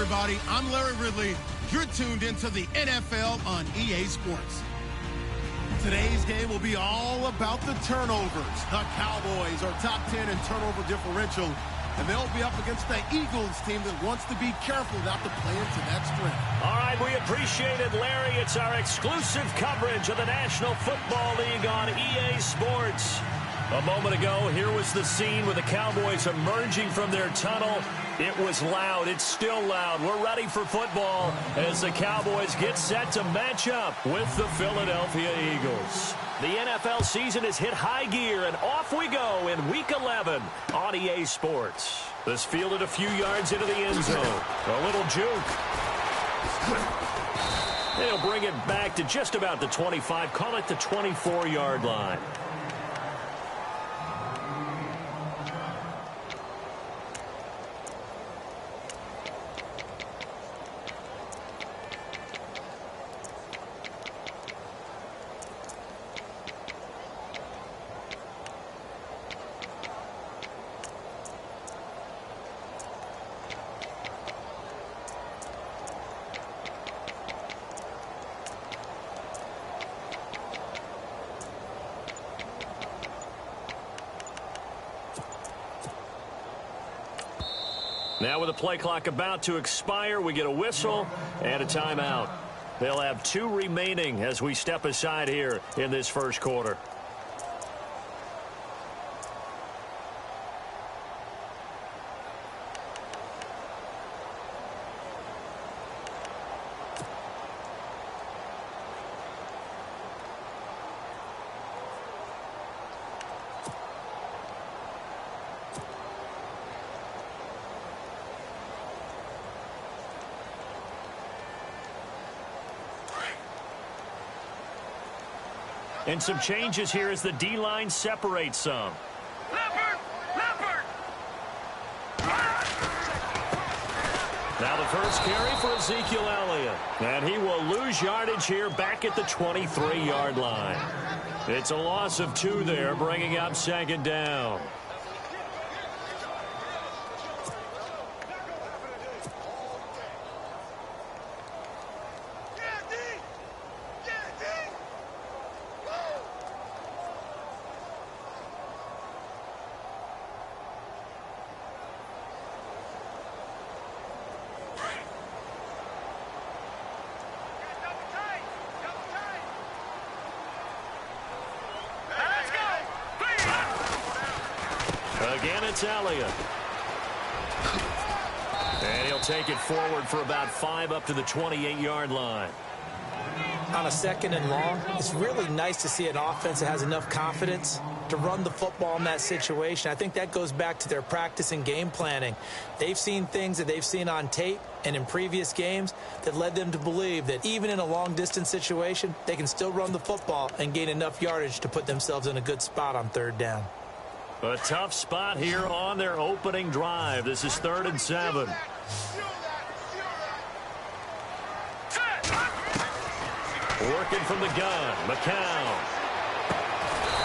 everybody. I'm Larry Ridley. You're tuned into the NFL on EA Sports. Today's game will be all about the turnovers. The Cowboys are top 10 in turnover differential, and they'll be up against the Eagles team that wants to be careful not to play into that strength. All right, we appreciate it, Larry. It's our exclusive coverage of the National Football League on EA Sports. A moment ago, here was the scene with the Cowboys emerging from their tunnel. It was loud. It's still loud. We're ready for football as the Cowboys get set to match up with the Philadelphia Eagles. The NFL season has hit high gear, and off we go in Week 11 on EA Sports. This fielded a few yards into the end zone. A little juke. They'll bring it back to just about the 25. Call it the 24-yard line. Now with the play clock about to expire, we get a whistle and a timeout. They'll have 2 remaining as we step aside here in this first quarter. And some changes here as the D-line separates some. Now the first carry for Ezekiel Elliott. And he will lose yardage here back at the 23-yard line. It's a loss of 2 there, bringing up second down. Again, it's Elliott. And he'll take it forward for about 5 up to the 28-yard line. On a second and long, it's really nice to see an offense that has enough confidence to run the football in that situation. I think that goes back to their practice and game planning. They've seen things that they've seen on tape and in previous games that led them to believe that even in a long-distance situation, they can still run the football and gain enough yardage to put themselves in a good spot on third down. A tough spot here on their opening drive. This is 3rd and 7. Working from the gun, McCown.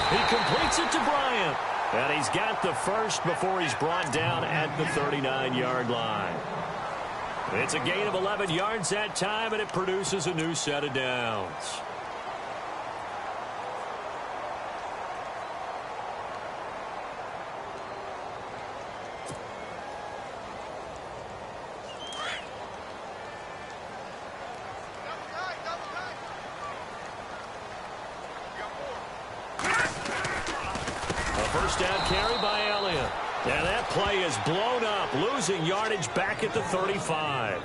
He completes it to Bryant. And he's got the first before he's brought down at the 39-yard line. It's a gain of 11 yards that time, and it produces a new set of downs. First down carry by Elliott. And that play is blown up, losing yardage back at the 35.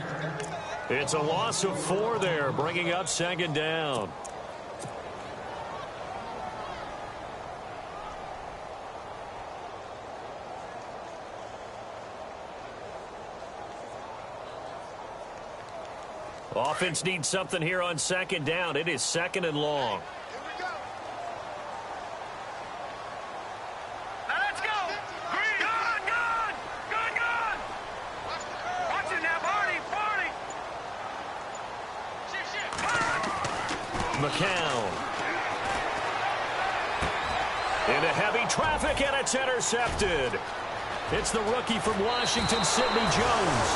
It's a loss of 4 there, bringing up second down. Offense needs something here on second down. It is 2nd and long. McCown. Into heavy traffic, and it's intercepted. It's the rookie from Washington, Sidney Jones.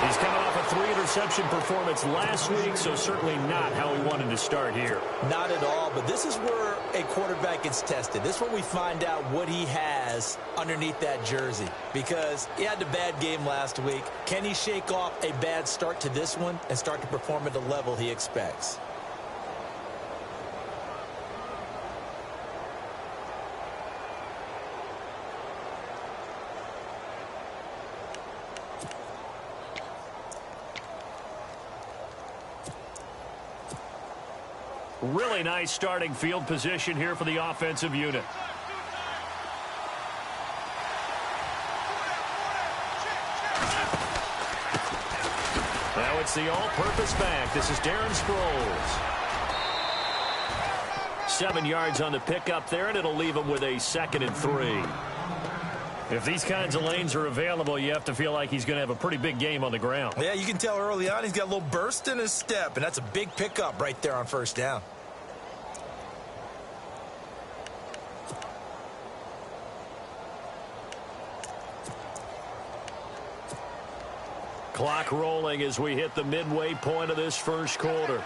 He's coming off a 3-interception performance last week, so certainly not how he wanted to start here. Not at all, but this is where a quarterback gets tested. This is where we find out what he has underneath that jersey, because he had a bad game last week. Can he shake off a bad start to this one and start to perform at the level he expects? Really nice starting field position here for the offensive unit. Now it's the all-purpose back. This is Darren Sproles. 7 yards on the pickup there, and it'll leave him with a 2nd and 3. If these kinds of lanes are available, you have to feel like he's going to have a pretty big game on the ground. Yeah, you can tell early on he's got a little burst in his step, and that's a big pickup right there on first down. Clock rolling as we hit the midway point of this first quarter.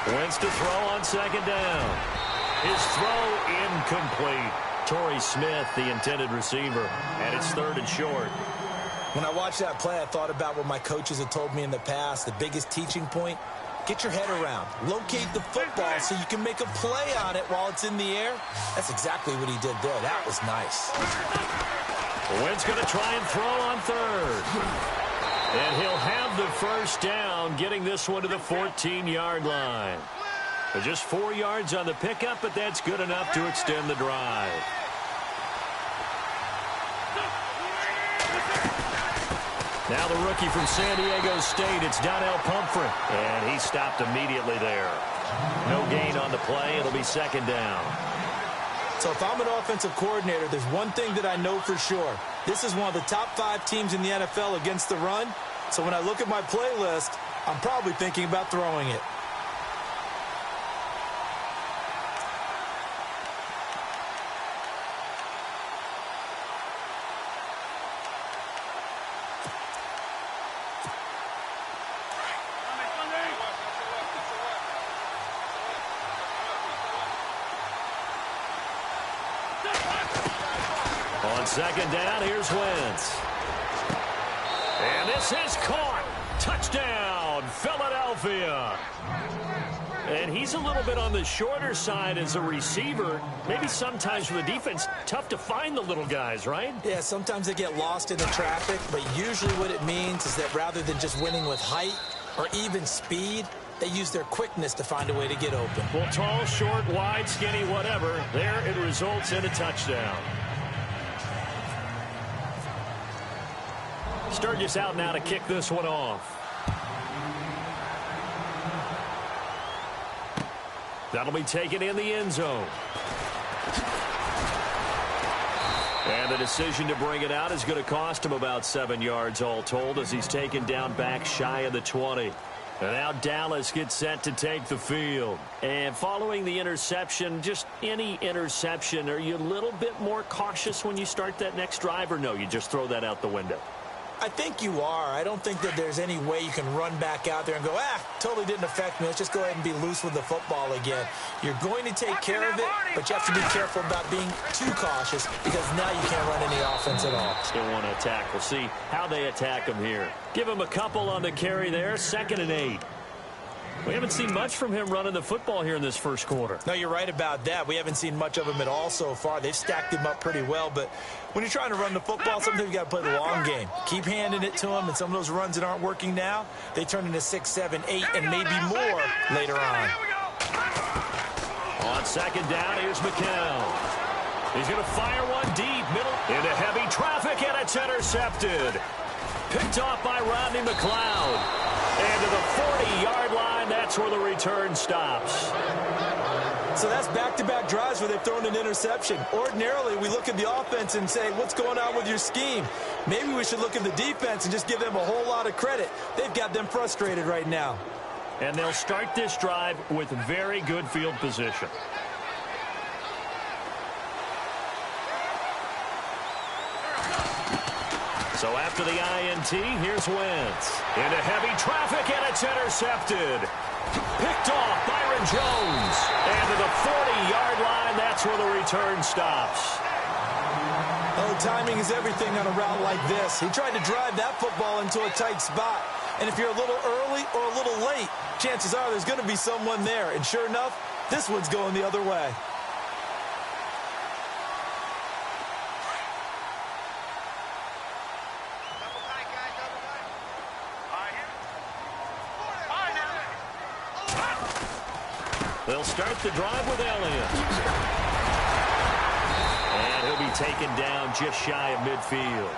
Wentz to throw on 2nd down. His throw incomplete. Torrey Smith, the intended receiver, and it's 3rd and short. When I watched that play, I thought about what my coaches had told me in the past. The biggest teaching point, get your head around. Locate the football so you can make a play on it while it's in the air. That's exactly what he did there. That was nice. Wentz going to try and throw on 3rd. And he'll have the first down, getting this one to the 14-yard line. Just 4 yards on the pickup, but that's good enough to extend the drive. Now the rookie from San Diego State, it's Donnell Pumphrey. And he stopped immediately there. No gain on the play. It'll be 2nd down. So if I'm an offensive coordinator, there's one thing that I know for sure. This is one of the top 5 teams in the NFL against the run. So when I look at my playlist, I'm probably thinking about throwing it. On 2nd down, here's Wentz. And this is caught. Touchdown, Philadelphia. And he's a little bit on the shorter side as a receiver. Maybe sometimes for the defense, tough to find the little guys, right? Yeah, sometimes they get lost in the traffic, but usually what it means is that rather than just winning with height or even speed, they use their quickness to find a way to get open. Well, tall, short, wide, skinny, whatever, there it results in a touchdown. Sturgis out now to kick this one off. That'll be taken in the end zone. And the decision to bring it out is going to cost him about 7 yards all told as he's taken down back shy of the 20. And now Dallas gets set to take the field. And following the interception, just any interception, are you a little bit more cautious when you start that next drive, or no, you just throw that out the window? I think you are. I don't think that there's any way you can run back out there and go, totally didn't affect me. Let's just go ahead and be loose with the football again. You're going to take care of it, but you have to be careful about being too cautious because now you can't run any offense at all. Still want to attack. We'll see how they attack him here. Give him a couple on the carry there. 2nd and 8. We haven't seen much from him running the football here in this first quarter. No, you're right about that. We haven't seen much of him at all so far. They've stacked him up pretty well, but when you're trying to run the football, sometimes you got to play the long game. Keep handing it to him, and some of those runs that aren't working now, they turn into 6, 7, 8, and maybe more later on. On 2nd down, here's McCown. He's going to fire one deep, middle, into heavy traffic, and it's intercepted. Picked off by Rodney McLeod. And to the 40-yard line, that's where the return stops. So that's back-to-back drives where they've thrown an interception. Ordinarily, we look at the offense and say, what's going on with your scheme? Maybe we should look at the defense and just give them a whole lot of credit. They've got them frustrated right now. And they'll start this drive with very good field position. So after the INT, here's Wentz. Into heavy traffic, and it's intercepted. Picked off Byron Jones. And to the 40-yard line, that's where the return stops. Oh, timing is everything on a route like this. He tried to drive that football into a tight spot. And if you're a little early or a little late, chances are there's going to be someone there. And sure enough, this one's going the other way. They'll start the drive with Elliott. And he'll be taken down just shy of midfield.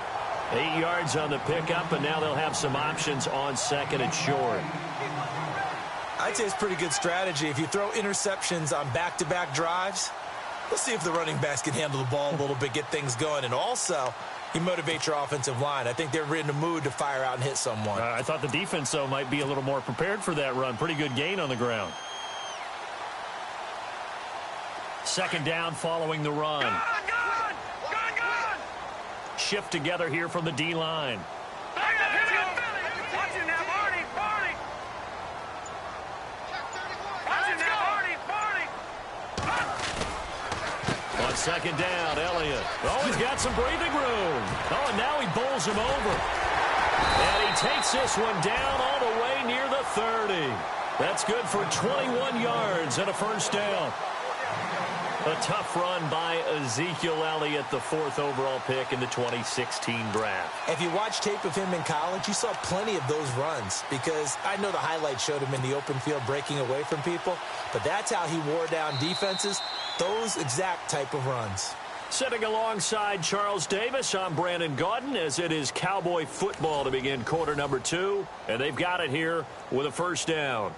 8 yards on the pickup, and now they'll have some options on second and short. I'd say it's pretty good strategy. If you throw interceptions on back-to-back drives, let's see if the running backs can handle the ball a little bit, get things going. And also, you motivate your offensive line. I think they're in the mood to fire out and hit someone. I thought the defense, though, might be a little more prepared for that run. Pretty good gain on the ground. Second down following the run. Shift together here from the D-line. On second down, Elliott. Oh, he's got some breathing room. Oh, and now he bowls him over. And he takes this one down all the way near the 30. That's good for 21 yards and a first down. A tough run by Ezekiel Elliott, the 4th overall pick in the 2016 draft. If you watch tape of him in college, you saw plenty of those runs because I know the highlights showed him in the open field breaking away from people, but that's how he wore down defenses, those exact type of runs. Sitting alongside Charles Davis, I'm Brandon Gaudin as it is Cowboy football to begin quarter number 2, and they've got it here with a first down.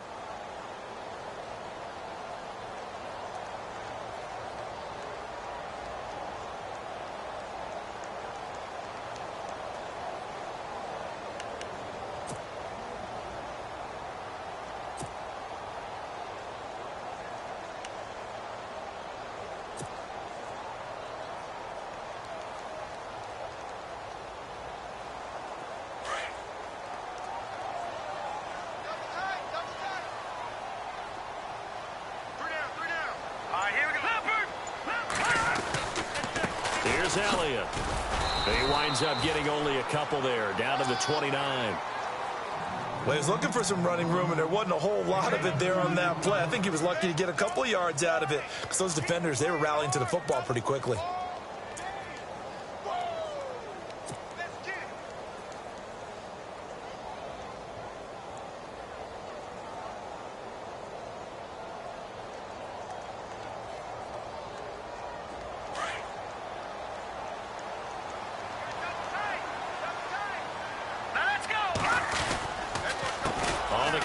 Elliott. He winds up getting only a couple there, down to the 29. Well, he was looking for some running room, and there wasn't a whole lot of it there on that play. I think he was lucky to get a couple of yards out of it because those defenders, they were rallying to the football pretty quickly.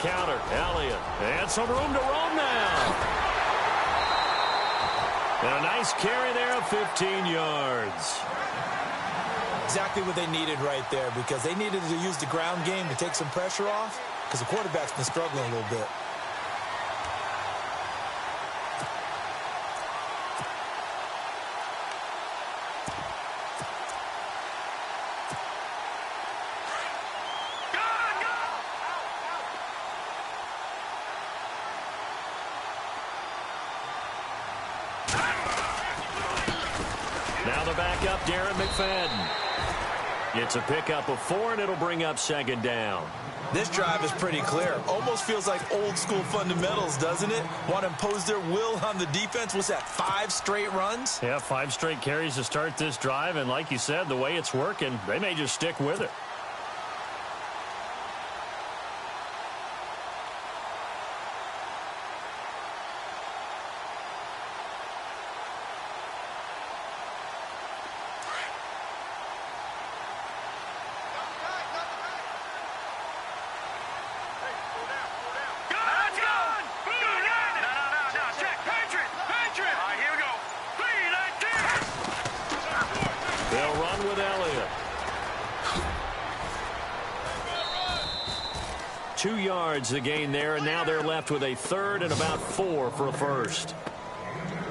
Counter, Elliott, and some room to roam now. And a nice carry there of 15 yards. Exactly what they needed right there because they needed to use the ground game to take some pressure off because the quarterback's been struggling a little bit. Now the backup, Darren McFadden. It's a pickup of 4, and it'll bring up second down. This drive is pretty clear. Almost feels like old school fundamentals, doesn't it? Want to impose their will on the defense. What's that, 5 straight runs? Yeah, 5 straight carries to start this drive, and like you said, the way it's working, they may just stick with it. They'll run with Elliott. 2 yards the gain there, and now they're left with a 3rd and about 4 for a first.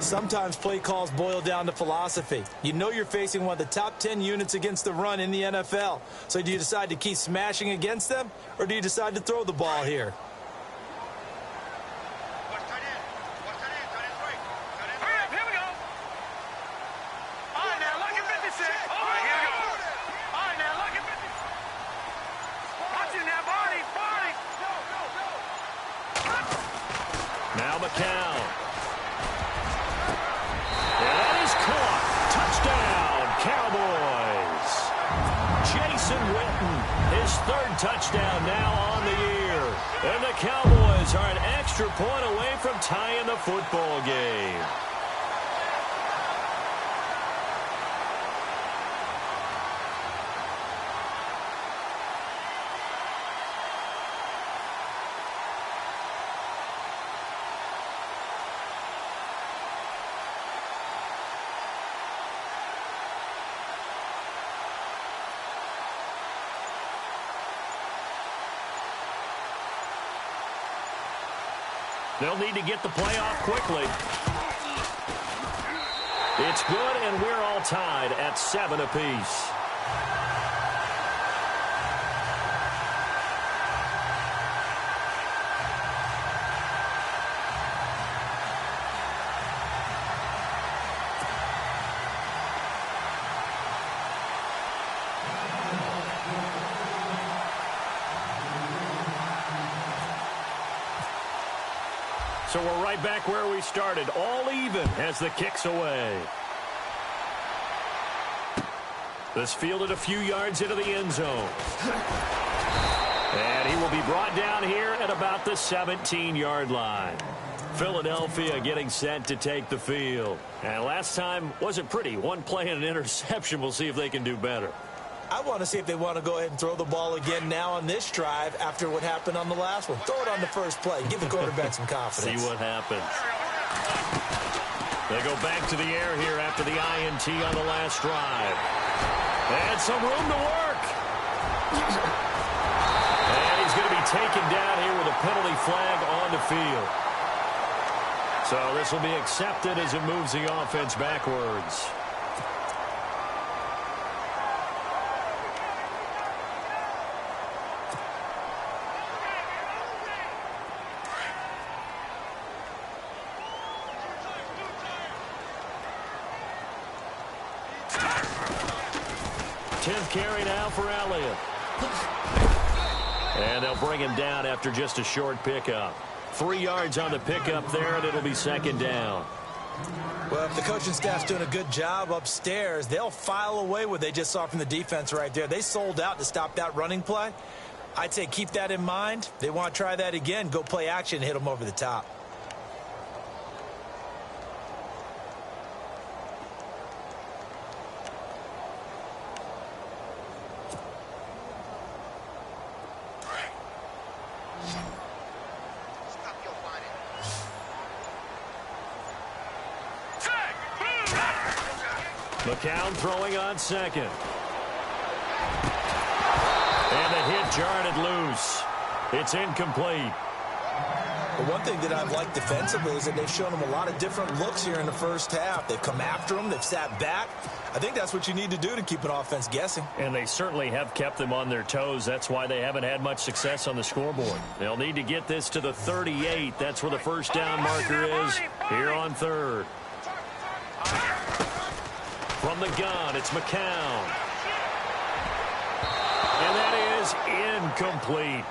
Sometimes play calls boil down to philosophy. You know you're facing one of the top 10 units against the run in the NFL. So do you decide to keep smashing against them, or do you decide to throw the ball here? Now McCown. And that is caught. Touchdown, Cowboys. Jason Witten, his third touchdown now on the year. And the Cowboys are an extra point away from tying the football game. They'll need to get the play off quickly. It's good, and we're all tied at 7 apiece. So we're right back where we started, all even as the kick's away. This fielded a few yards into the end zone. And he will be brought down here at about the 17-yard line. Philadelphia getting set to take the field. And last time wasn't pretty. One play and an interception. We'll see if they can do better. I want to see if they want to go ahead and throw the ball again now on this drive after what happened on the last one. Throw it on the first play. Give the quarterback some confidence. See what happens. They go back to the air here after the INT on the last drive. And some room to work. And he's going to be taken down here with a penalty flag on the field. So this will be accepted as it moves the offense backwards. Carry now for Elliott. And they'll bring him down after just a short pickup. 3 yards on the pickup there, and it'll be second down. Well, if the coaching staff's doing a good job upstairs, they'll file away what they just saw from the defense right there. They sold out to stop that running play. I'd say keep that in mind. They want to try that again. Go play action and hit them over the top. McCown throwing on second. And the hit jarred it loose. It's incomplete. The one thing that I've liked defensively is that they've shown them a lot of different looks here in the first half. They've come after them. They've sat back. I think that's what you need to do to keep an offense guessing. And they certainly have kept them on their toes. That's why they haven't had much success on the scoreboard. They'll need to get this to the 38. That's where the first down marker is here on third. From the gun, it's McCown. And that is incomplete.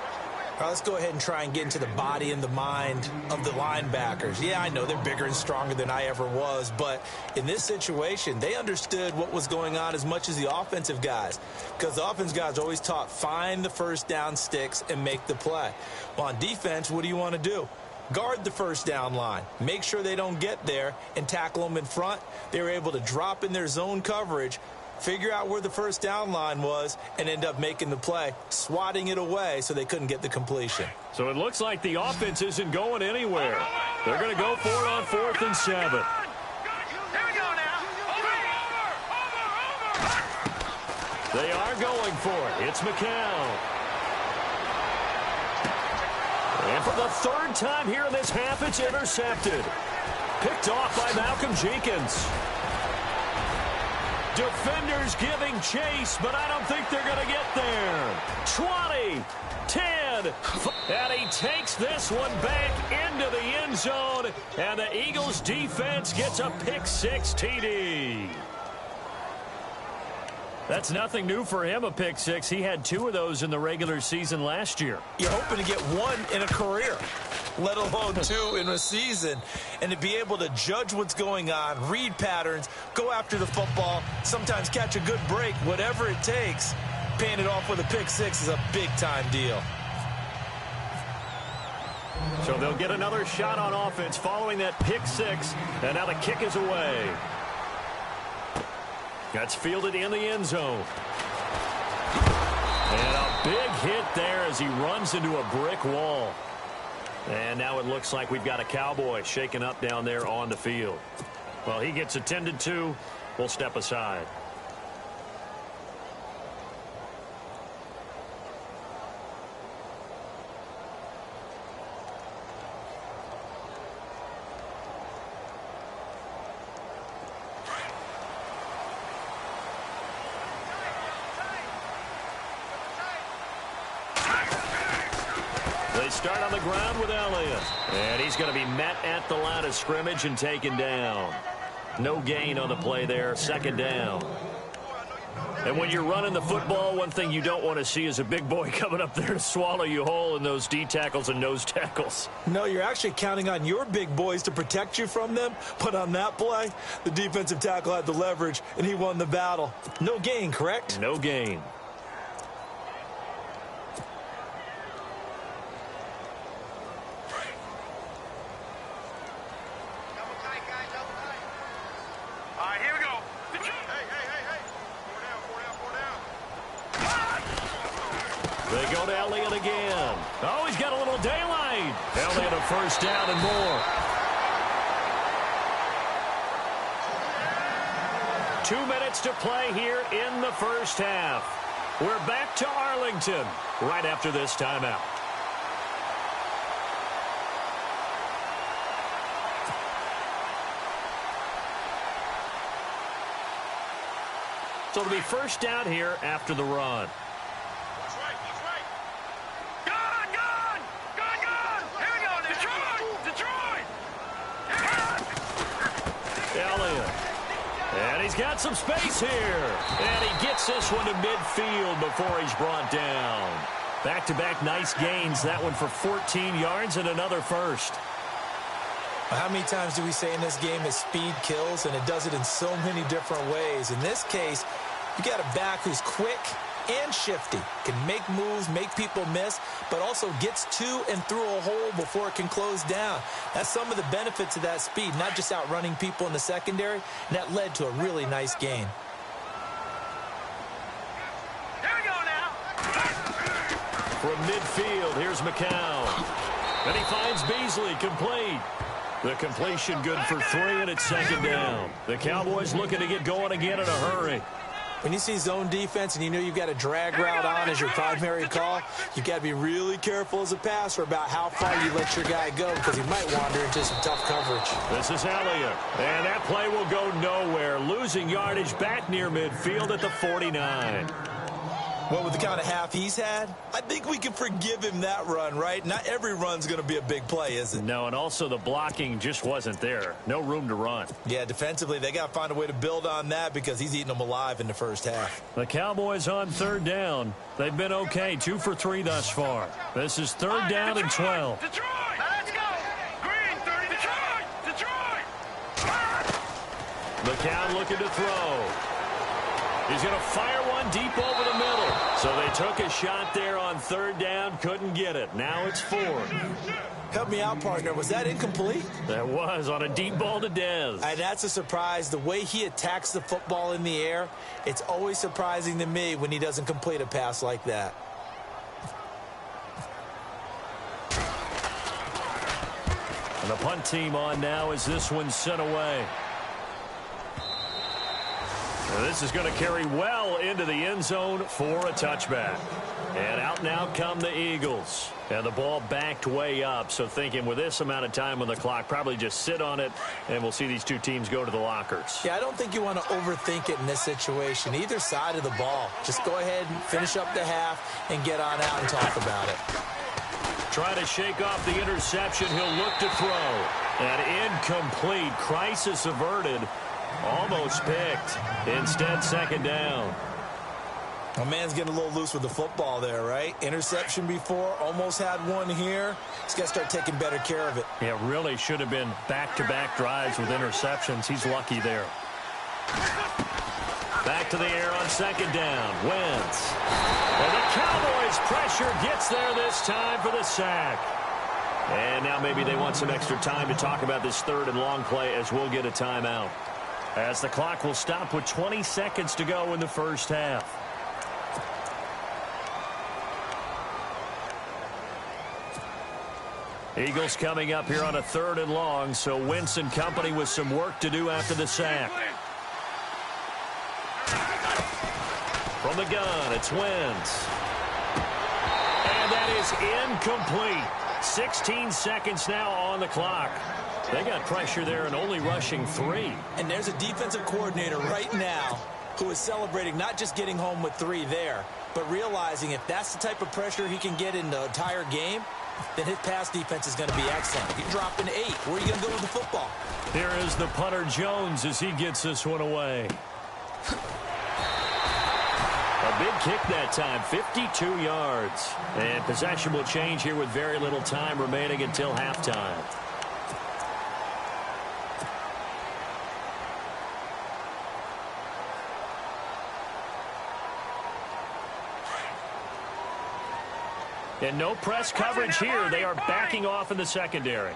All right, let's go ahead and try and get into the body and the mind of the linebackers. Yeah, I know they're bigger and stronger than I ever was, but in this situation, they understood what was going on as much as the offensive guys, because the offensive guys always taught find the first down sticks and make the play. Well, on defense, what do you want to do? Guard the first down line. Make sure they don't get there and tackle them in front. They were able to drop in their zone coverage, figure out where the first down line was, and end up making the play, swatting it away so they couldn't get the completion. So it looks like the offense isn't going anywhere. They're going to go for it on 4th and 7. Here we go now. Over. They are going for it. It's McCown. And for the third time here in this half, it's intercepted. Picked off by Malcolm Jenkins. Defenders giving chase, but I don't think they're going to get there. 20, 10, and he takes this one back into the end zone, and the Eagles defense gets a pick-6 TD. That's nothing new for him, a pick-6. He had 2 of those in the regular season last year. You're hoping to get 1 in a career, let alone 2 in a season. And to be able to judge what's going on, read patterns, go after the football, sometimes catch a good break, whatever it takes, paying it off with a pick-6 is a big-time deal. So they'll get another shot on offense following that pick-6, and now the kick is away. That's fielded in the end zone. And a big hit there as he runs into a brick wall. And now it looks like we've got a Cowboy shaken up down there on the field. Well, he gets attended to. We'll step aside. Start on the ground with Elliott. And he's going to be met at the line of scrimmage and taken down. No gain on the play there. Second down. And when you're running the football, one thing you don't want to see is a big boy coming up there to swallow you whole in those D tackles and nose tackles. No, you're actually counting on your big boys to protect you from them. But on that play, the defensive tackle had the leverage, and he won the battle. No gain, correct? No gain. They go to Elliott again. Oh, he's got a little daylight. Elliott a first down and more. 2 minutes to play here in the first half. We're back to Arlington right after this timeout. So it'll be first down here after the run. And he's got some space here. And he gets this one to midfield before he's brought down. Back-to-back nice gains. That one for 14 yards and another first. How many times do we say in this game is speed kills, and it does it in so many different ways. In this case, you got a back who's quick and shifty, can make moves, make people miss, but also gets to and through a hole before it can close down. That's some of the benefits of that speed, not just outrunning people in the secondary, and that led to a really nice gain. Here we go now. From midfield, here's McCown. And he finds Beasley complete. The completion good for 3, and it's second down. The Cowboys looking to get going again in a hurry. When you see zone defense and you know you've got a drag route on as your primary call, you've got to be really careful as a passer about how far you let your guy go because he might wander into some tough coverage. This is Elliott, and that play will go nowhere. Losing yardage back near midfield at the 49. Well, with the kind of half he's had, I think we can forgive him that run, right? Not every run's going to be a big play, is it? No, and also the blocking just wasn't there. No room to run. Yeah, defensively, they got to find a way to build on that because he's eating them alive in the first half. The Cowboys on third down. They've been okay, 2 for 3 thus far. This is third down and 12. Detroit! Let's go! Green, 30, Detroit! McCown looking to throw. He's going to fire one deep over the middle. So they took a shot there on third down, couldn't get it. Now it's 4. Help me out, partner. Was that incomplete? That was on a deep ball to Dez. And that's a surprise. The way he attacks the football in the air, it's always surprising to me when he doesn't complete a pass like that. And the punt team on now as this one's sent away. And this is going to carry well into the end zone for a touchback. And out now come the Eagles. And the ball backed way up. So thinking with this amount of time on the clock, probably just sit on it, and we'll see these two teams go to the lockers. Yeah, I don't think you want to overthink it in this situation. Either side of the ball. Just go ahead and finish up the half and get on out and talk about it. Trying to shake off the interception. He'll look to throw. And incomplete. Crisis averted. Almost picked. Instead, second down. My man's getting a little loose with the football there, right? Interception before, almost had one here. He's got to start taking better care of it. Yeah, really should have been back-to-back drives with interceptions. He's lucky there. Back to the air on second down. Wentz. And the Cowboys pressure gets there this time for the sack. And now maybe they want some extra time to talk about this third and long play as we'll get a timeout. As the clock will stop with 20 seconds to go in the first half. Eagles coming up here on a third and long, so Wentz and company with some work to do after the sack. From the gun, it's Wentz. And that is incomplete. 16 seconds now on the clock. They got pressure there and only rushing 3. And there's a defensive coordinator right now who is celebrating not just getting home with 3 there, but realizing if that's the type of pressure he can get in the entire game, then his pass defense is going to be excellent. You're dropping 8. Where are you going to go with the football? Here is the punter Jones as he gets this one away. A big kick that time, 52 yards. And possession will change here with very little time remaining until halftime. And no press coverage here. They are backing off in the secondary.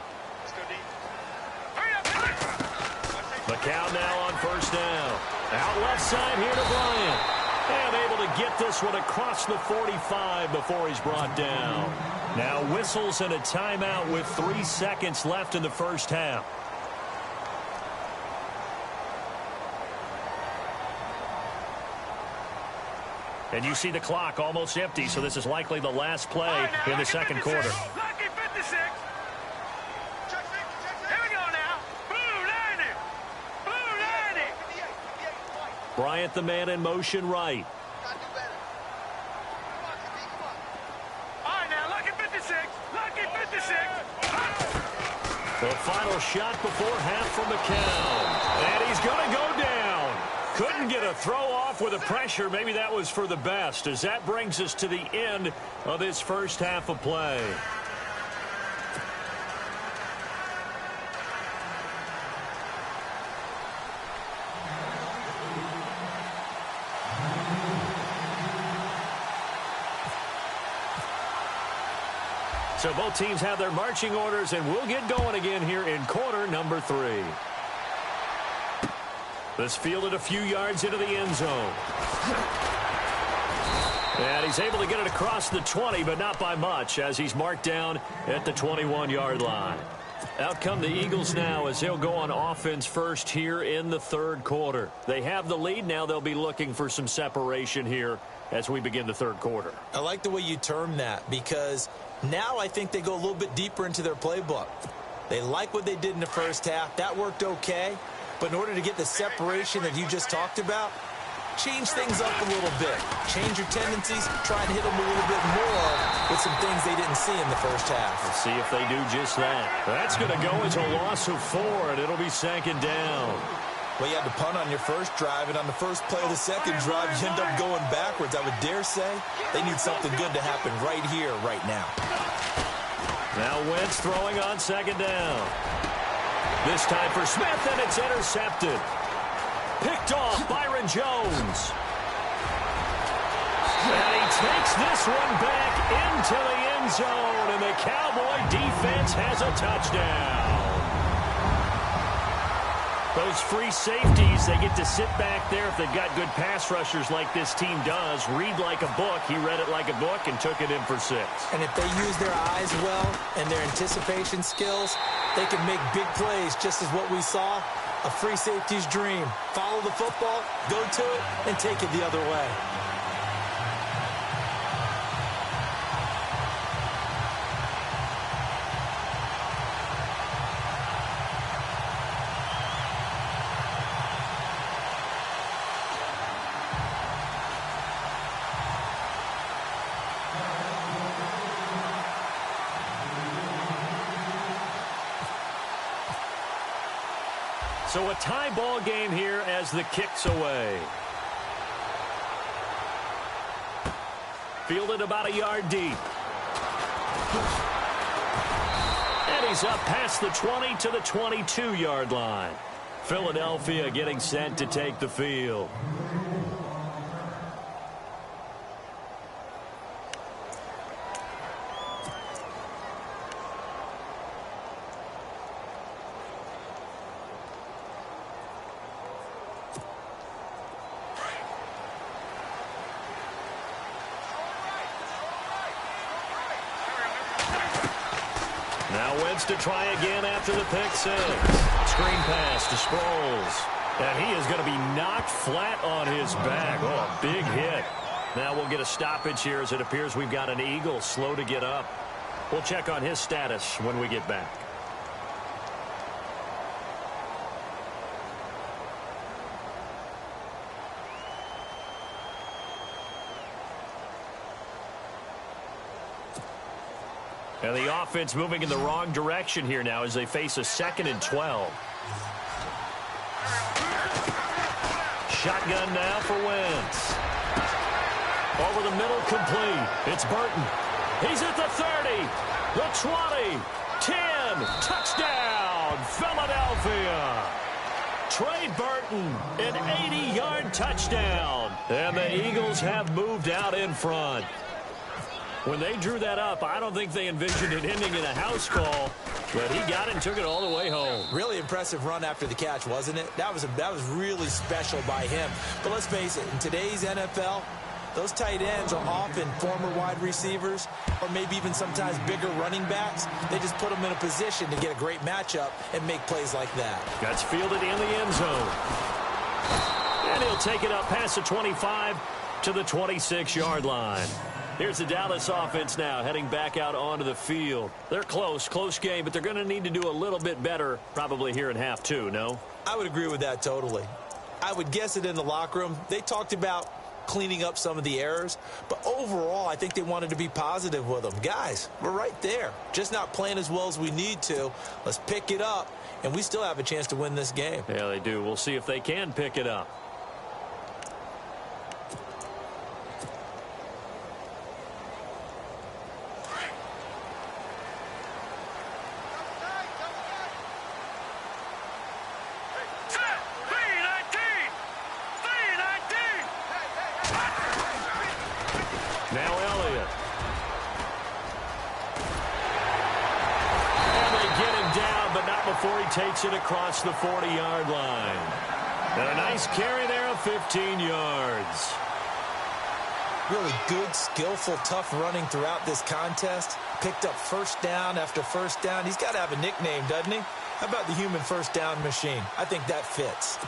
McCown now on first down. Out left side here to Bryant. And able to get this one across the 45 before he's brought down. Now whistles and a timeout with 3 seconds left in the first half. And you see the clock almost empty, so this is likely the last play in the second quarter. Lucky 56. Here we go now. Blue 90. Blue 90. Bryant, the man in motion right. All right, now, lucky 56. Lucky 56. The final shot before half from McCown. And he's going to go down. Couldn't get a throw off with the pressure. Maybe that was for the best, as that brings us to the end of this first half of play. So both teams have their marching orders, and we'll get going again here in quarter number 3. This fielded a few yards into the end zone. And he's able to get it across the 20, but not by much, as he's marked down at the 21-yard line. Out come the Eagles now as they'll go on offense first here in the third quarter. They have the lead. Now they'll be looking for some separation here as we begin the third quarter. I like the way you term that, because now I think they go a little bit deeper into their playbook. They like what they did in the first half. That worked okay. But in order to get the separation that you just talked about, change things up a little bit. Change your tendencies. Try and hit them a little bit more with some things they didn't see in the first half. We'll see if they do just that. That's going to go as a loss of 4, and it'll be second down. Well, you had to punt on your first drive, and on the first play of the second drive, you end up going backwards. I would dare say they need something good to happen right here, right now. Now Wentz throwing on second down. This time for Smith, and it's intercepted. Picked off Byron Jones. And he takes this one back into the end zone, and the Cowboy defense has a touchdown. Those free safeties, they get to sit back there if they've got good pass rushers like this team does. Read like a book. He read it like a book and took it in for 6. And if they use their eyes well and their anticipation skills, they can make big plays, just as what we saw A free safety's dream. Follow the football, go to it, and take it the other way. So a tie ball game here as the kick's away. Fielded about a yard deep. And he's up past the 20 to the 22-yard line. Philadelphia getting set to take the field. To try again after the pick six. Screen pass to Sproles. And he is going to be knocked flat on his back. Oh, a big hit. Now we'll get a stoppage here as it appears we've got an Eagle slow to get up. We'll check on his status when we get back. And the offense moving in the wrong direction here now as they face a 2nd and 12. Shotgun now for Wentz. Over the middle, complete. It's Burton. He's at the 30, the 20, 10, touchdown, Philadelphia. Trey Burton, an 80-yard touchdown. And the Eagles have moved out in front. When they drew that up, I don't think they envisioned it ending in a house call, but he got it and took it all the way home. Really impressive run after the catch, wasn't it? That was really special by him. But let's face it, in today's NFL, those tight ends are often former wide receivers or maybe even sometimes bigger running backs. They just put them in a position to get a great matchup and make plays like that. That's fielded in the end zone. And he'll take it up past the 25 to the 26-yard line. Here's the Dallas offense now heading back out onto the field. They're close game, but they're going to need to do a little bit better probably here in half two, no? I would agree with that totally. I would guess it in the locker room. They talked about cleaning up some of the errors, but overall I think they wanted to be positive with them. Guys, we're right there. Just not playing as well as we need to. Let's pick it up, and we still have a chance to win this game. Yeah, they do. We'll see if they can pick it up. Takes it across the 40-yard line. And a nice carry there of 15 yards. Really good, skillful, tough running throughout this contest. Picked up first down after first down. He's got to have a nickname, doesn't he? How about the human first down machine? I think that fits.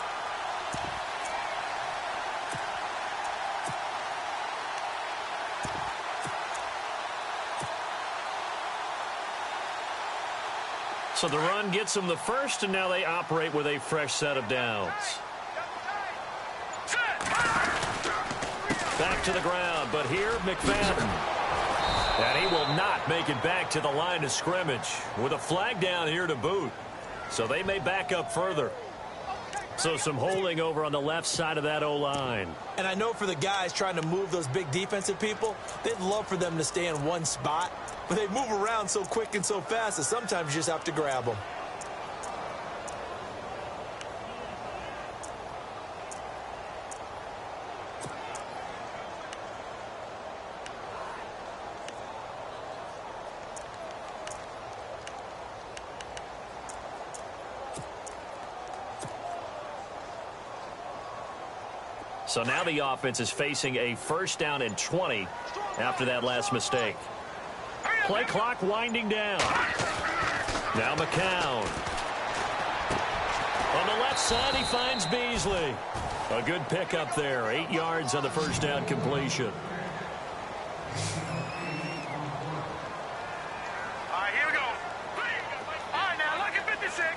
So the run gets them the first, and now they operate with a fresh set of downs. Back to the ground, but here, McFadden. And he will not make it back to the line of scrimmage with a flag down here to boot. So they may back up further. So some holding over on the left side of that O-line. And I know for the guys trying to move those big defensive people, they'd love for them to stay in one spot. But they move around so quick and so fast that sometimes you just have to grab them. So now the offense is facing a first down and 20 after that last mistake. Play clock winding down. Now McCown. A the left side, he finds Beasley. A good pickup there. 8 yards on the first down completion. All right, here we go. All right, now, look at 56.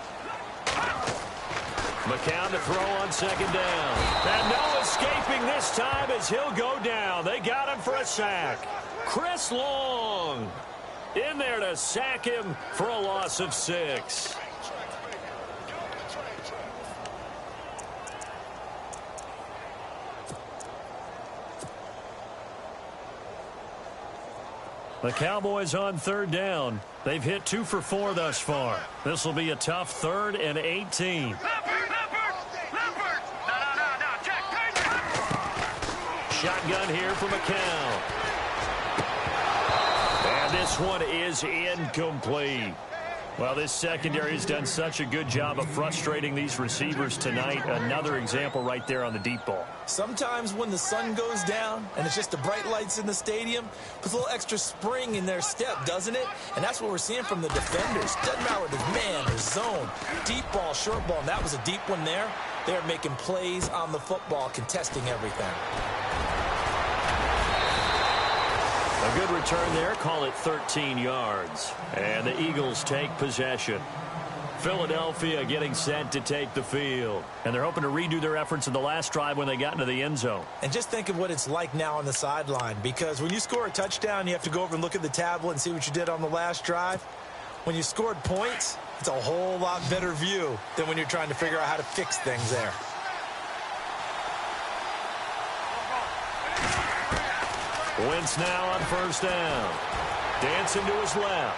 McCown to throw on second down. And no escaping this time as he'll go down. They got him for a sack. Chris Long in there to sack him for a loss of 6. The Cowboys on third down. They've hit 2 for 4 thus far. This will be a tough 3rd and 18. Shotgun here for McCown. And this one is incomplete. Well, this secondary has done such a good job of frustrating these receivers tonight. Another example right there on the deep ball. Sometimes when the sun goes down and it's just the bright lights in the stadium, puts a little extra spring in their step, doesn't it? And that's what we're seeing from the defenders. Doesn't matter whether it's man or zone, deep ball, short ball, and that was a deep one there. They're making plays on the football, contesting everything. A good return there, call it 13 yards. And the Eagles take possession. Philadelphia getting set to take the field. And they're hoping to redo their efforts in the last drive when they got into the end zone. And just think of what it's like now on the sideline, because when you score a touchdown, you have to go over and look at the tablet and see what you did on the last drive. When you scored points, it's a whole lot better view than when you're trying to figure out how to fix things there. Wentz now on first down. Dancing to his left.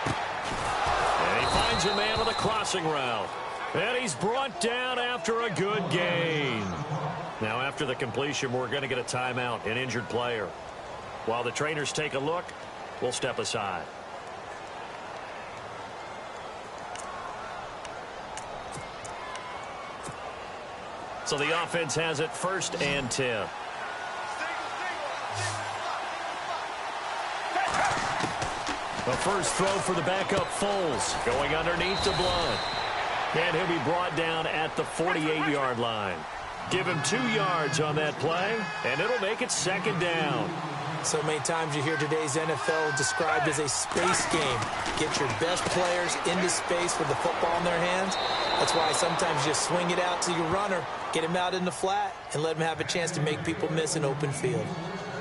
And he finds a man with a crossing route. And he's brought down after a good gain. Now after the completion, we're going to get a timeout, an injured player. While the trainers take a look, we'll step aside. So the offense has it 1st and 10. The first throw for the backup Foles, going underneath the Blunt. And he'll be brought down at the 48-yard line. Give him 2 yards on that play, and it'll make it 2nd down. So many times you hear today's NFL described as a space game. Get your best players into space with the football in their hands. That's why sometimes you swing it out to your runner, get him out in the flat, and let him have a chance to make people miss an open field.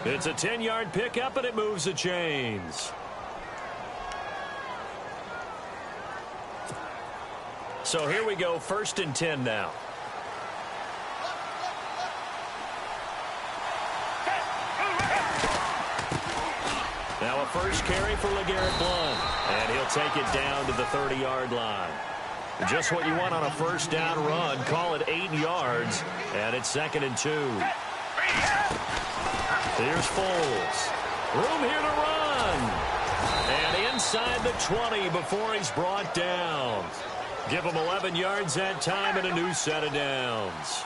It's a 10-yard pickup, and it moves the chains. So here we go, 1st and 10 now. Now a first carry for LeGarrette Blount. And he'll take it down to the 30-yard line. Just what you want on a first down run. Call it 8 yards. And it's 2nd and 2. Here's Foles. Room here to run. And inside the 20 before he's brought down. Give him 11 yards that time and a new set of downs.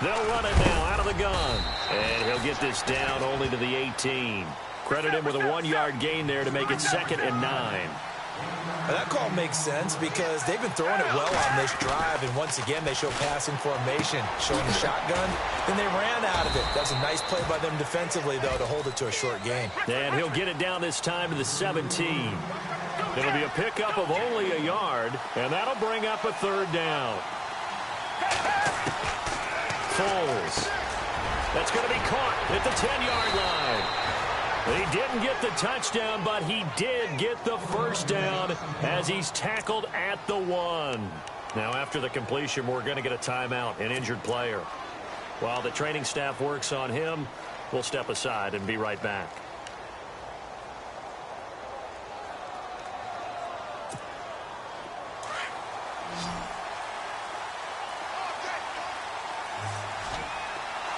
They'll run it now out of the gun. And he'll get this down only to the 18. Credit him with a 1-yard gain there to make it 2nd and 9. Now that call makes sense because they've been throwing it well on this drive, and once again they show passing formation, showing the shotgun. Then they ran out of it. That's a nice play by them defensively, though, to hold it to a short gain. And he'll get it down this time to the 17. It'll be a pickup of only a yard, and that'll bring up a 3rd down. Foles. That's going to be caught at the 10-yard line. He didn't get the touchdown, but he did get the first down as he's tackled at the 1. Now, after the completion, we're going to get a timeout, an injured player. While the training staff works on him, we'll step aside and be right back.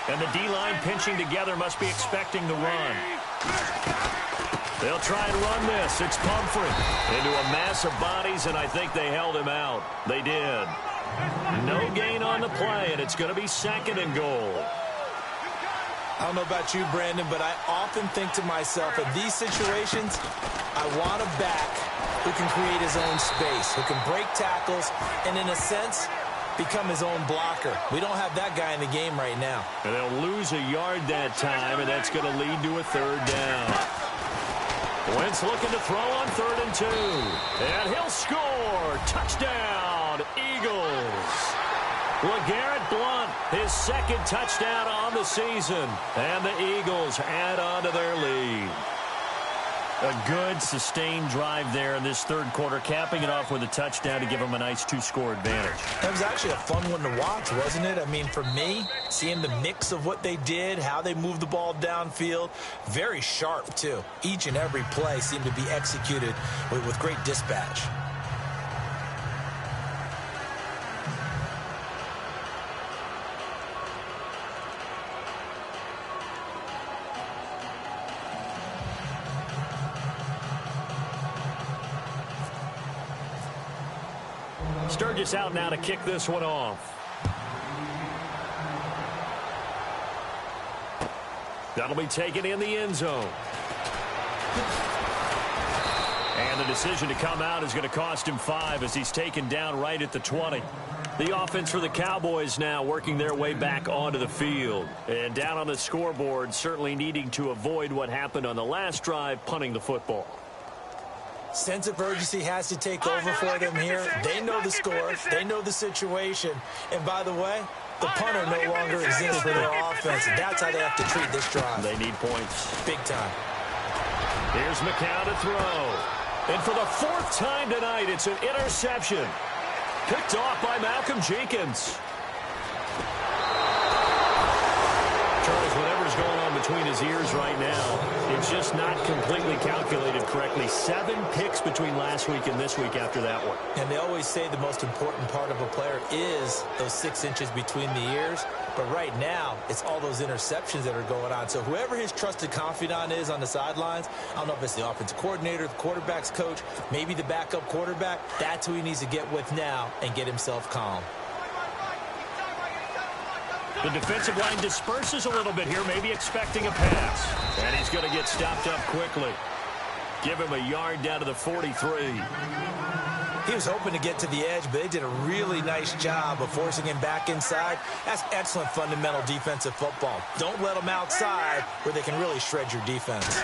And the D-line pinching together must be expecting the run. They'll try and run this. It's Pumphrey into a mass of bodies, and I think they held him out. They did. No gain on the play, and it's going to be 2nd and goal. I don't know about you, Brandon, but I often think to myself, in these situations, I want a back who can create his own space, who can break tackles, and in a sense, become his own blocker. We don't have that guy in the game right now. And they'll lose a yard that time, and that's going to lead to a 3rd down. Wentz looking to throw on 3rd and 2. And he'll score. Touchdown, Eagles. LeGarrette Blount, his 2nd touchdown on the season. And the Eagles add on to their lead. A good, sustained drive there in this 3rd quarter, capping it off with a touchdown to give them a nice 2-score advantage. That was actually a fun one to watch, wasn't it? I mean, for me, seeing the mix of what they did, how they moved the ball downfield, very sharp, too. Each and every play seemed to be executed with great dispatch. Sturgis out now to kick this one off. That'll be taken in the end zone. And the decision to come out is going to cost him 5 as he's taken down right at the 20. The offense for the Cowboys now working their way back onto the field. And down on the scoreboard, certainly needing to avoid what happened on the last drive, punting the football. Sense of urgency has to take over for them here. They know the score. They know the situation. And by the way, the punter no longer exists for their offense. That's how they have to treat this drive. They need points. Big time. Here's McCown to throw. And for the 4th time tonight, it's an interception. Picked off by Malcolm Jenkins. Charles, whatever's going on between his ears right now, it's just not completely calculated correctly. 7 picks between last week and this week after that one. And they always say the most important part of a player is those 6 inches between the ears. But right now, it's all those interceptions that are going on. So whoever his trusted confidant is on the sidelines, I don't know if it's the offensive coordinator, the quarterback's coach, maybe the backup quarterback, that's who he needs to get with now and get himself calm. The defensive line disperses a little bit here, maybe expecting a pass. And he's going to get stopped up quickly. Give him a yard down to the 43. He was hoping to get to the edge, but they did a really nice job of forcing him back inside. That's excellent fundamental defensive football. Don't let them outside where they can really shred your defense.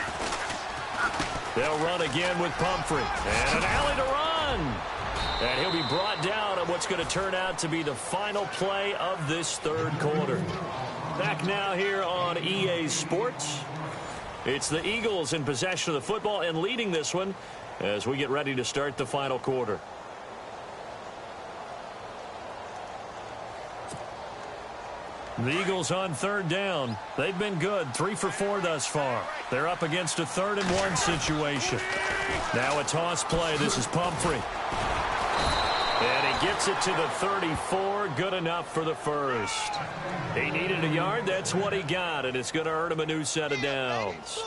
They'll run again with Pumphrey. And an alley to run. And he'll be brought down at what's going to turn out to be the final play of this 3rd quarter. Back now here on EA Sports. It's the Eagles in possession of the football and leading this one as we get ready to start the final quarter. The Eagles on 3rd down. They've been good, 3 for 4 thus far. They're up against a 3rd and 1 situation. Now a toss play. This is Pumphrey. And he gets it to the 34. Good enough for the 1st. He needed a yard. That's what he got, and it's going to earn him a new set of downs.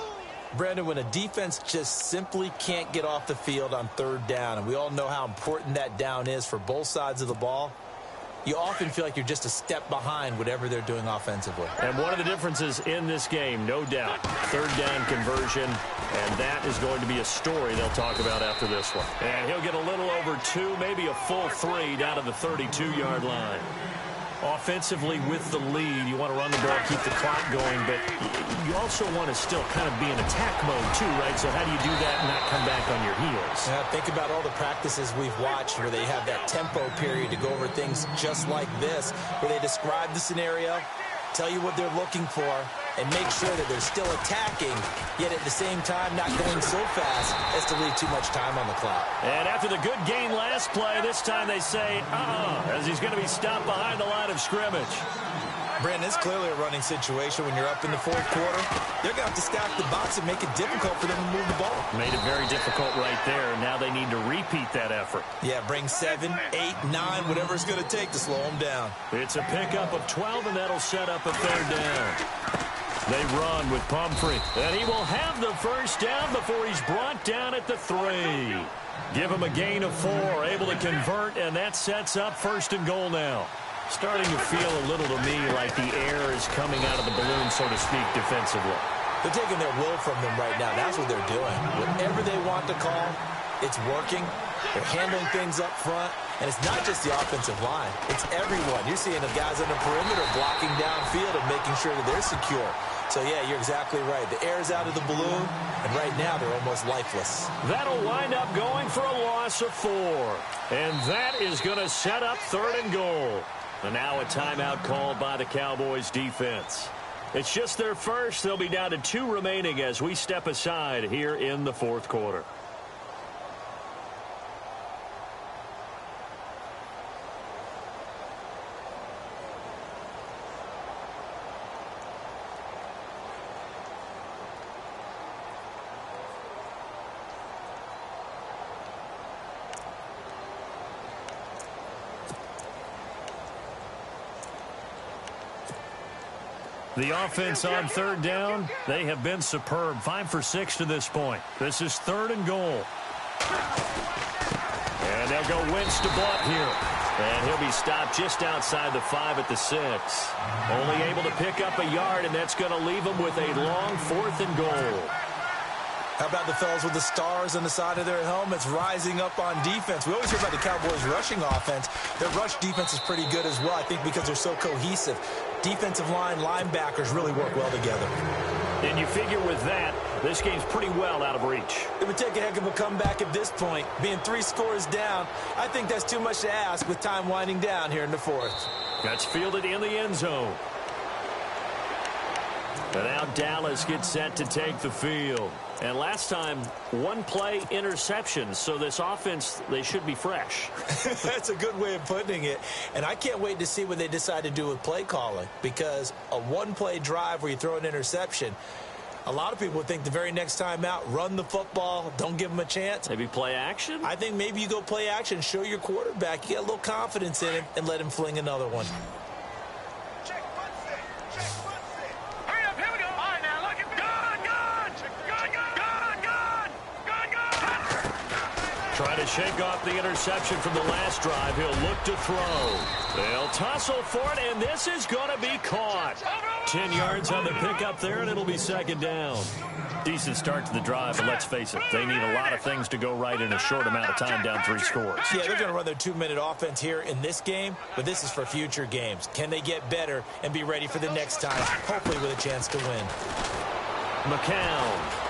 Brandon, when a defense just simply can't get off the field on 3rd down, and we all know how important that down is for both sides of the ball, you often feel like you're just a step behind whatever they're doing offensively. And one of the differences in this game, no doubt, 3rd down conversion, and that is going to be a story they'll talk about after this one. And he'll get a little over 2, maybe a full 3 down to the 32-yard line. Offensively with the lead, you want to run the ball, keep the clock going, but you also want to still kind of be in attack mode too, right? So how do you do that and not come back on your heels? Yeah, think about all the practices we've watched where they have that tempo period to go over things just like this, where they describe the scenario, tell you what they're looking for, and make sure that they're still attacking, yet at the same time not going so fast as to leave too much time on the clock. And after the good gain last play, this time they say, as he's going to be stopped behind the line of scrimmage. Brandon, it's clearly a running situation when you're up in the 4th quarter. They're going to have to stack the box and make it difficult for them to move the ball. Made it very difficult right there. Now they need to repeat that effort. Yeah, bring 7, 8, 9, whatever it's going to take to slow them down. It's a pickup of 12, and that'll set up a 3rd down. They run with Pumphrey, and he will have the first down before he's brought down at the 3. Give him a gain of 4, able to convert, and that sets up 1st and goal now. Starting to feel a little to me like the air is coming out of the balloon, so to speak, defensively. They're taking their will from them right now. That's what they're doing. Whatever they want to call, it's working. They're handling things up front. And it's not just the offensive line. It's everyone. You're seeing the guys on the perimeter blocking downfield and making sure that they're secure. So, yeah, you're exactly right. The air's out of the balloon, and right now they're almost lifeless. That'll wind up going for a loss of 4. And that is going to set up 3rd and goal. And now a timeout called by the Cowboys defense. It's just their first. They'll be down to 2 remaining as we step aside here in the 4th quarter. The offense on 3rd down, they have been superb. 5 for 6 to this point. This is 3rd and goal. And they'll go Wentz to Blunt here. And he'll be stopped just outside the 5 at the 6. Only able to pick up a yard, and that's going to leave him with a long 4th and goal. How about the fellas with the stars on the side of their helmets rising up on defense? We always hear about the Cowboys' rushing offense. Their rush defense is pretty good as well, I think, because they're so cohesive. Defensive line, linebackers really work well together. And you figure with that, this game's pretty well out of reach. It would take a heck of a comeback at this point. Being 3 scores down, I think that's too much to ask with time winding down here in the 4th. That's fielded in the end zone. And now Dallas gets set to take the field. And last time, 1-play interception. So this offense, they should be fresh. That's a good way of putting it. And I can't wait to see what they decide to do with play calling. Because a 1-play drive where you throw an interception, a lot of people think the very next time out, run the football, don't give them a chance. Maybe play action? I think maybe you go play action, show your quarterback. You get a little confidence in him and let him fling another one. Trying to shake off the interception from the last drive. He'll look to throw. They'll tussle for it, and this is going to be caught. 10 yards on the pickup there, and it'll be 2nd down. Decent start to the drive, but let's face it, they need a lot of things to go right in a short amount of time down 3 scores. Yeah, they're going to run their 2-minute offense here in this game, but this is for future games. Can they get better and be ready for the next time, hopefully with a chance to win? McCown.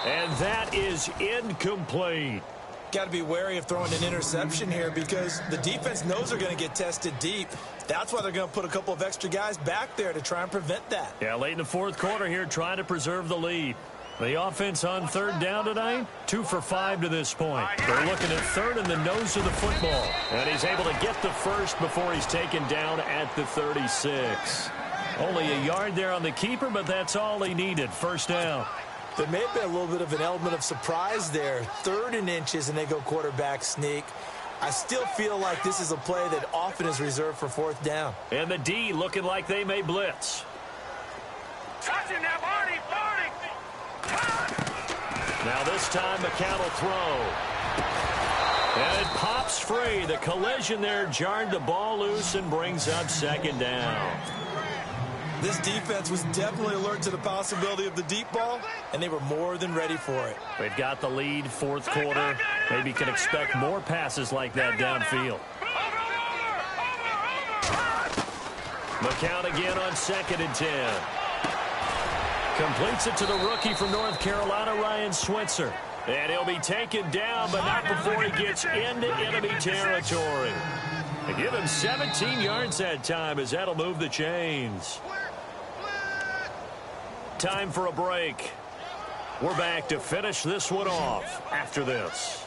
And that is incomplete. Got to be wary of throwing an interception here because the defense knows they're going to get tested deep. That's why they're going to put a couple of extra guys back there to try and prevent that. Yeah, late in the 4th quarter here, trying to preserve the lead. The offense on 3rd down tonight, 2 for 5 to this point. They're looking at 3rd in the nose of the football. And he's able to get the first before he's taken down at the 36. Only a yard there on the keeper, but that's all he needed. 1st down. There may have been a little bit of an element of surprise there. 3rd and inches, and they go quarterback sneak. I still feel like this is a play that often is reserved for 4th down. And the D looking like they may blitz. Touch him now, Barney, Barney. Now this time McCown will throw. And it pops free. The collision there jarred the ball loose and brings up 2nd down. This defense was definitely alert to the possibility of the deep ball, and they were more than ready for it. They've got the lead, 4th quarter. Maybe can expect more passes like that downfield. McCown again on 2nd and 10. Completes it to the rookie from North Carolina, Ryan Switzer. And he'll be taken down, but not before he gets into enemy territory. They give him 17 yards that time as that'll move the chains. Time for a break. We're back to finish this one off after this.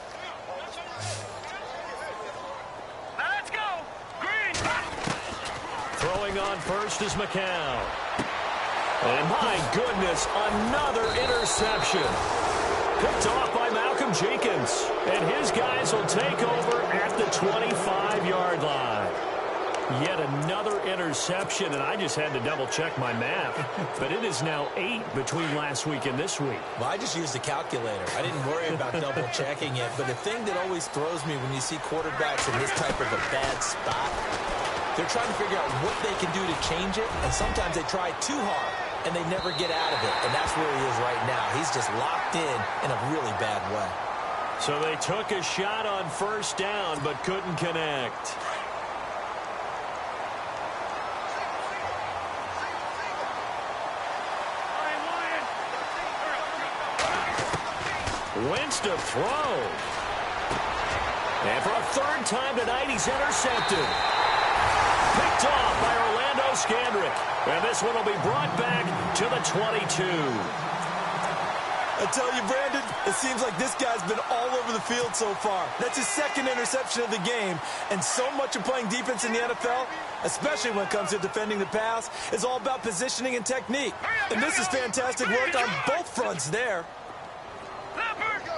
Let's go. Green. Throwing on first is McCown. And my goodness, another interception. Picked off by Malcolm Jenkins. And his guys will take over at the 25-yard line. Yet another interception, and I just had to double-check my math. But it is now 8 between last week and this week. Well, I just used a calculator. I didn't worry about double-checking it. But the thing that always throws me when you see quarterbacks in this type of a bad spot, they're trying to figure out what they can do to change it, and sometimes they try too hard, and they never get out of it. And that's where he is right now. He's just locked in a really bad way. So they took a shot on first down, but couldn't connect. Wentz to throw. And for a third time tonight, he's intercepted. Picked off by Orlando Scandrick. And this one will be brought back to the 22. I tell you, Brandon, it seems like this guy's been all over the field so far. That's his second interception of the game. And so much of playing defense in the NFL, especially when it comes to defending the pass, is all about positioning and technique. And this is fantastic work on both fronts there.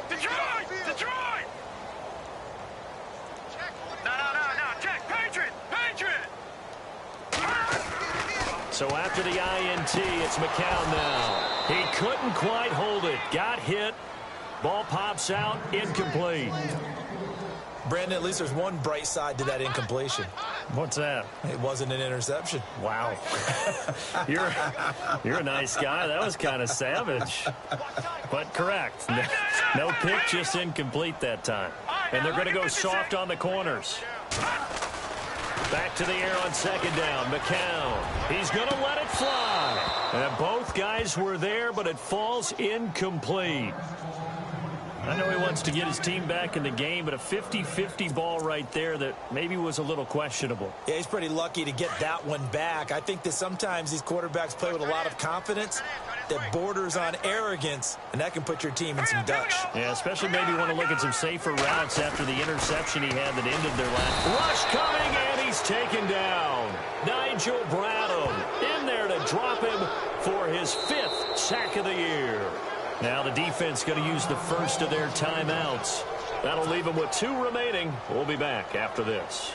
Detroit! No, check, Patriot! So after the INT, it's McCown now. He couldn't quite hold it. Got hit. Ball pops out. Incomplete. Brandon, at least there's one bright side to that incompletion. What's that? It wasn't an interception. Wow. You're a nice guy. That was kind of savage. But correct. No pick, just incomplete that time. And they're going to go soft on the corners. Back to the air on second down. McCown. He's going to let it fly. And both guys were there, but it falls incomplete. I know he wants to get his team back in the game, but a 50-50 ball right there that maybe was a little questionable. Yeah, he's pretty lucky to get that one back. I think that sometimes these quarterbacks play with a lot of confidence that borders on arrogance, and that can put your team in some Dutch. Yeah, especially maybe want to look at some safer routes after the interception he had that ended their last. Rush coming, and he's taken down. Nigel Bradham in there to drop him for his 5th sack of the year. Now the defense going to use the first of their timeouts. That'll leave them with 2 remaining. We'll be back after this.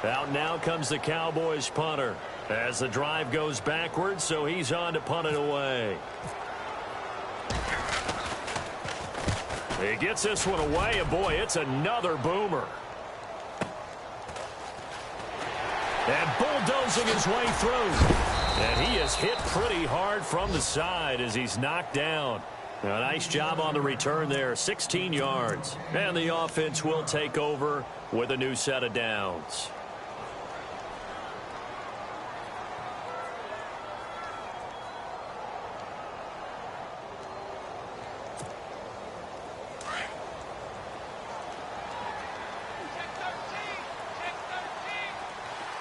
Out now comes the Cowboys punter as the drive goes backwards, so he's on to punt it away. He gets this one away, and boy, it's another boomer. And bulldozing his way through. And he is hit pretty hard from the side as he's knocked down. Now, a nice job on the return there, 16 yards. And the offense will take over with a new set of downs.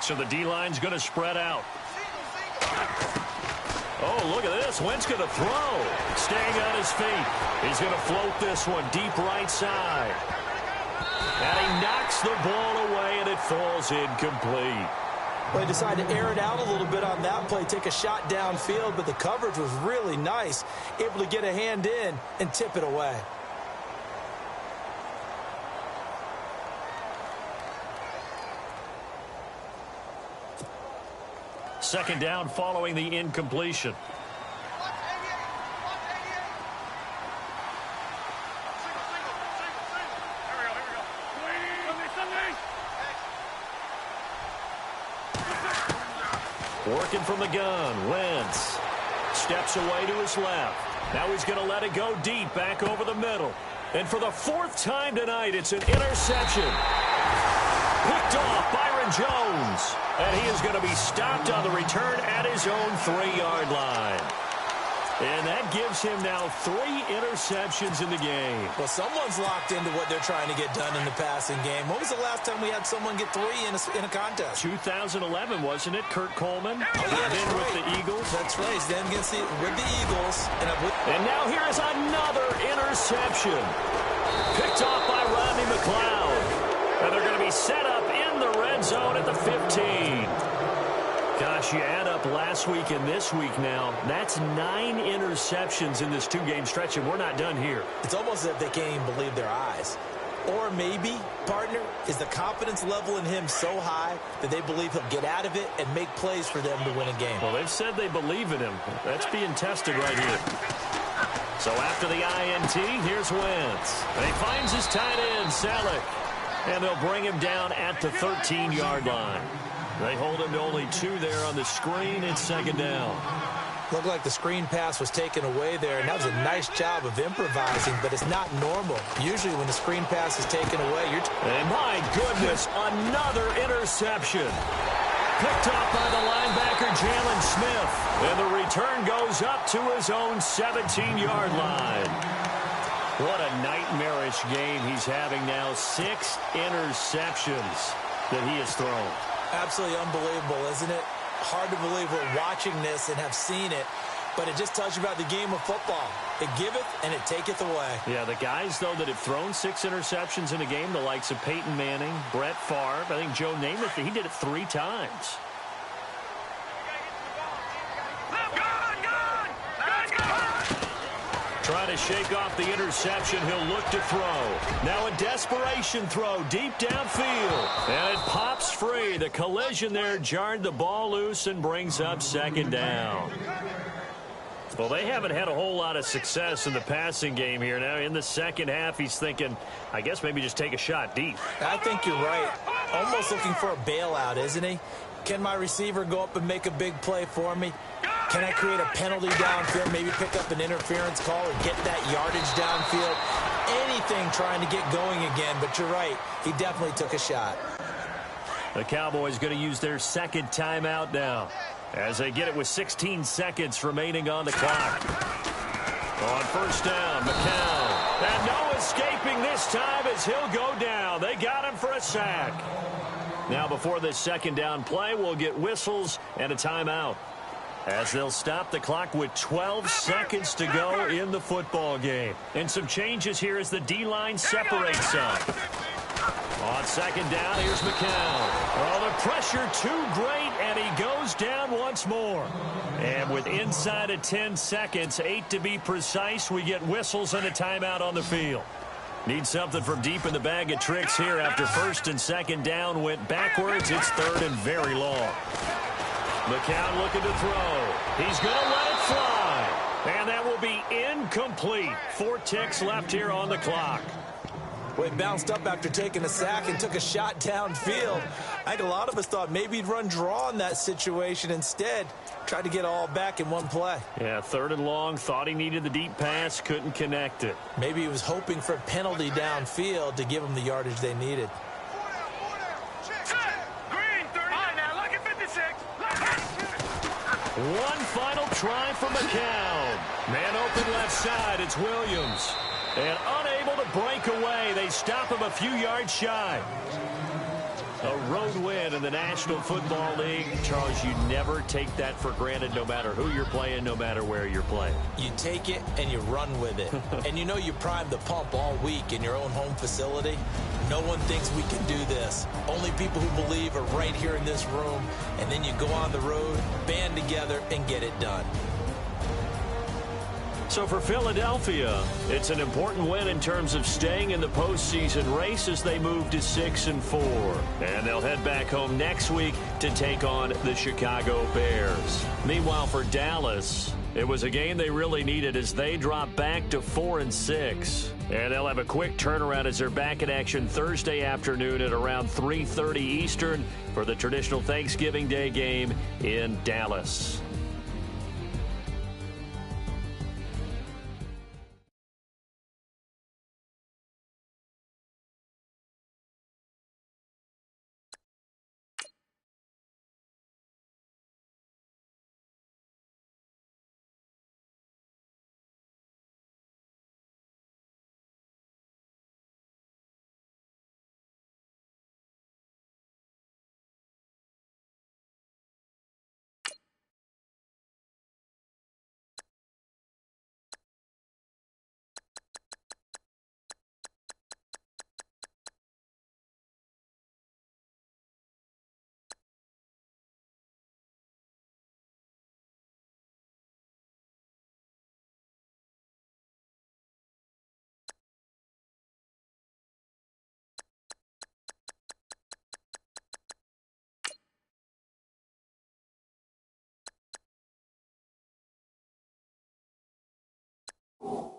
So the D-line's going to spread out. Oh, look at this. Wentz going to throw. Staying on his feet. He's going to float this one deep right side. And he knocks the ball away, and it falls incomplete. Well, he decided to air it out a little bit on that play, take a shot downfield, but the coverage was really nice. Able to get a hand in and tip it away. Second down following the incompletion. Working from the gun, Wentz steps away to his left. Now he's going to let it go deep back over the middle. And for the 4th time tonight, it's an interception. Picked off Byron Jones. And he is going to be stopped on the return at his own 3-yard line. And that gives him now 3 interceptions in the game. Well, someone's locked into what they're trying to get done in the passing game. When was the last time we had someone get 3 in a contest? 2011, wasn't it? Kurt Coleman. Oh, yeah, then with the Eagles. That's right. He's then against with the Eagles. And now here is another interception. Picked off by Rodney McLeod. And they're going to be set up in the red zone at the 15. Gosh, you add up last week and this week now, that's 9 interceptions in this 2-game stretch, and we're not done here. It's almost as if they can't even believe their eyes. Or maybe, partner, is the confidence level in him so high that they believe he'll get out of it and make plays for them to win a game? Well, they've said they believe in him. That's being tested right here. So after the INT, here's Wentz. And he finds his tight end, Selleck. And they'll bring him down at the 13-yard line. They hold him to only 2 there on the screen. It's second down. Looked like the screen pass was taken away there, and that was a nice job of improvising, but it's not normal. Usually when the screen pass is taken away, And my goodness, another interception. Picked off by the linebacker, Jalen Smith. And the return goes up to his own 17-yard line. What a nightmarish game he's having now. 6 interceptions that he has thrown. Absolutely unbelievable, isn't it? Hard to believe we're watching this and have seen it, but it just tells you about the game of football. It giveth and it taketh away. Yeah, the guys, though, that have thrown 6 interceptions in a game, the likes of Peyton Manning, Brett Favre, I think Joe Namath, he did it 3 times. Trying to shake off the interception. He'll look to throw. Now a desperation throw deep downfield. And it pops free. The collision there jarred the ball loose and brings up second down. Well, they haven't had a whole lot of success in the passing game here. Now in the second half, he's thinking, I guess maybe just take a shot deep. I think you're right. Almost looking for a bailout, isn't he? Can my receiver go up and make a big play for me? Can I create a penalty downfield, maybe pick up an interference call or get that yardage downfield? Anything trying to get going again, but you're right. He definitely took a shot. The Cowboys going to use their second timeout now as they get it with 16 seconds remaining on the clock. On first down, McCown. And no escaping this time as he'll go down. They got him for a sack. Now before this second down play, we'll get whistles and a timeout, as they'll stop the clock with 12 seconds to go in the football game. And some changes here as the D-line separates some. On second down, here's McCown. Oh, the pressure too great, and he goes down once more. And with inside of 10 seconds, 8 to be precise, we get whistles and a timeout on the field. Need something from deep in the bag of tricks here after first and second down went backwards. It's third and very long. McCown looking to throw. He's going to let it fly. And that will be incomplete. 4 ticks left here on the clock. Well, he bounced up after taking a sack and took a shot downfield. I think a lot of us thought maybe he'd run draw in that situation. Instead, tried to get it all back in one play. Yeah, third and long. Thought he needed the deep pass. Couldn't connect it. Maybe he was hoping for a penalty downfield to give him the yardage they needed. One final try for McCown. Man open left side. It's Williams. And unable to break away. They stop him a few yards shy. A road win in the National Football League. Charles, you never take that for granted, no matter who you're playing, no matter where you're playing. You take it and you run with it. And you know you primed the pump all week in your own home facility. No one thinks we can do this. Only people who believe are right here in this room. And then you go on the road, band together, and get it done. So for Philadelphia, it's an important win in terms of staying in the postseason race as they move to 6-4. And they'll head back home next week to take on the Chicago Bears. Meanwhile, for Dallas, it was a game they really needed as they drop back to 4-6. And they'll have a quick turnaround as they're back in action Thursday afternoon at around 3:30 Eastern for the traditional Thanksgiving Day game in Dallas. You